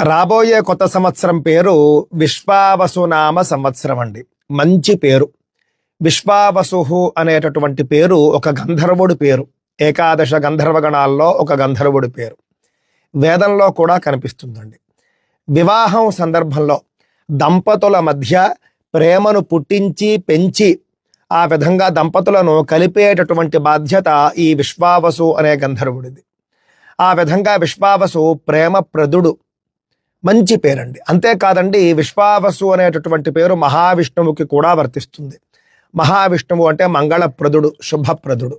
రాబోయే కొత్త సంవత్సరం పేరు విశ్వావసునామ సంవత్సరం అండి. మంచి పేరు. విశ్వావసు అనేటటువంటి పేరు ఒక గంధర్వుడి పేరు. ఏకాదశ గంధర్వ గణాల్లో ఒక గంధర్వుడి పేరు. వేదంలో కూడా కనిపిస్తుందండి. వివాహం సందర్భంలో దంపతుల మధ్య ప్రేమను పుట్టించి పెంచి ఆ విధంగా దంపతులను కలిపేటటువంటి బాధ్యత ఈ విశ్వావసు అనే గంధర్వుడిది. ఆ విధంగా విశ్వావసు ప్రేమప్రదుడు. మంచి పేరండి. అంతేకాదండి, విశ్వావసు అనేటటువంటి పేరు మహావిష్ణువుకి కూడా వర్తిస్తుంది. మహావిష్ణువు అంటే మంగళప్రదుడు, శుభప్రదుడు.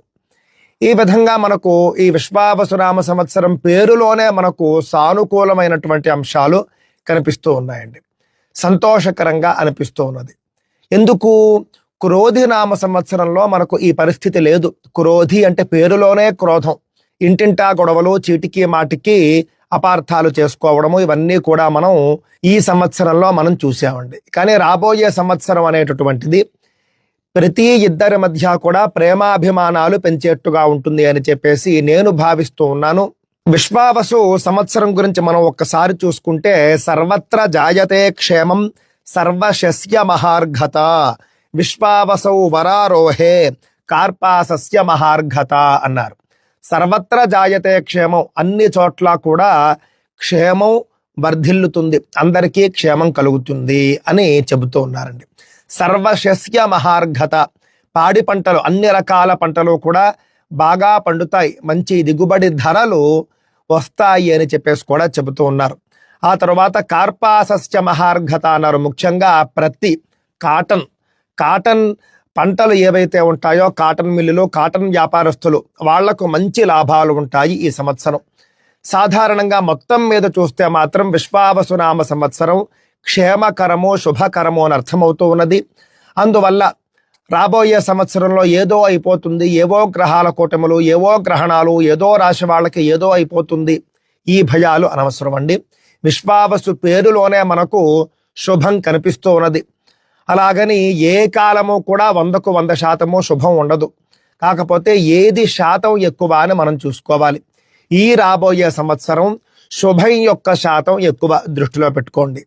ఈ విధంగా మనకు ఈ విశ్వావసునామ సంవత్సరం పేరులోనే మనకు సానుకూలమైనటువంటి అంశాలు కనిపిస్తూ ఉన్నాయండి. సంతోషకరంగా అనిపిస్తూ ఉన్నది. ఎందుకు? క్రోధి నామ సంవత్సరంలో మనకు ఈ పరిస్థితి లేదు. క్రోధి అంటే పేరులోనే క్రోధం. ఇంటింటా గొడవలు, చీటికి మాటికి అపార్థాలు చేసుకోవడము, ఇవన్నీ కూడా మనం ఈ సంవత్సరంలో మనం చూసామండి. కానీ రాబోయే సంవత్సరం అనేటటువంటిది ప్రతి ఇద్దరి మధ్య కూడా ప్రేమాభిమానాలు పెంచేట్టుగా ఉంటుంది అని చెప్పేసి నేను భావిస్తూ ఉన్నాను. విశ్వావసు సంవత్సరం గురించి మనం ఒక్కసారి చూసుకుంటే, సర్వత్ర జాయతే క్షేమం సర్వశస్య మహార్ఘత, విశ్వావసౌ వరారోహే కార్పాసస్య మహార్ఘత అన్నారు. సర్వత్ర జాయతే క్షేమం, అన్ని చోట్ల కూడా క్షేమం వర్ధిల్లుతుంది, అందరికీ క్షేమం కలుగుతుంది అని చెబుతూ ఉన్నారండి. సర్వశస్య మహార్ఘత, పాడి పంటలు, అన్ని రకాల పంటలు కూడా బాగా పండుతాయి, మంచి దిగుబడి ధరలు వస్తాయి అని చెప్పేసి కూడా చెబుతూ ఉన్నారు. ఆ తర్వాత కార్పాసస్య మహార్ఘత అన్నారు. ముఖ్యంగా ప్రతి కాటన్ పంటలు ఏవైతే ఉంటాయో, కాటన్ మిల్లులు, కాటన్ వ్యాపారస్తులు, వాళ్లకు మంచి లాభాలు ఉంటాయి ఈ సంవత్సరం. సాధారణంగా మొత్తం మీద చూస్తే మాత్రం విశ్వావసునామ సంవత్సరం క్షేమకరము, శుభకరము అని అర్థమవుతూ ఉన్నది. అందువల్ల రాబోయే సంవత్సరంలో ఏదో అయిపోతుంది, ఏవో గ్రహాల కూటములు, ఏవో గ్రహణాలు, ఏదో రాశి వాళ్ళకి ఏదో అయిపోతుంది, ఈ భయాలు అనవసరం అండి. విశ్వావసు పేరులోనే మనకు శుభం కనిపిస్తూ ఉన్నది. అలాగని ఏ కాలము కూడా 100కు 100% శుభం ఉండదు. కాకపోతే ఏది శాతం ఎక్కువ అని మనం చూసుకోవాలి. ఈ రాబోయే సంవత్సరం శుభం యొక్క శాతం ఎక్కువ దృష్టిలో పెట్టుకోండి.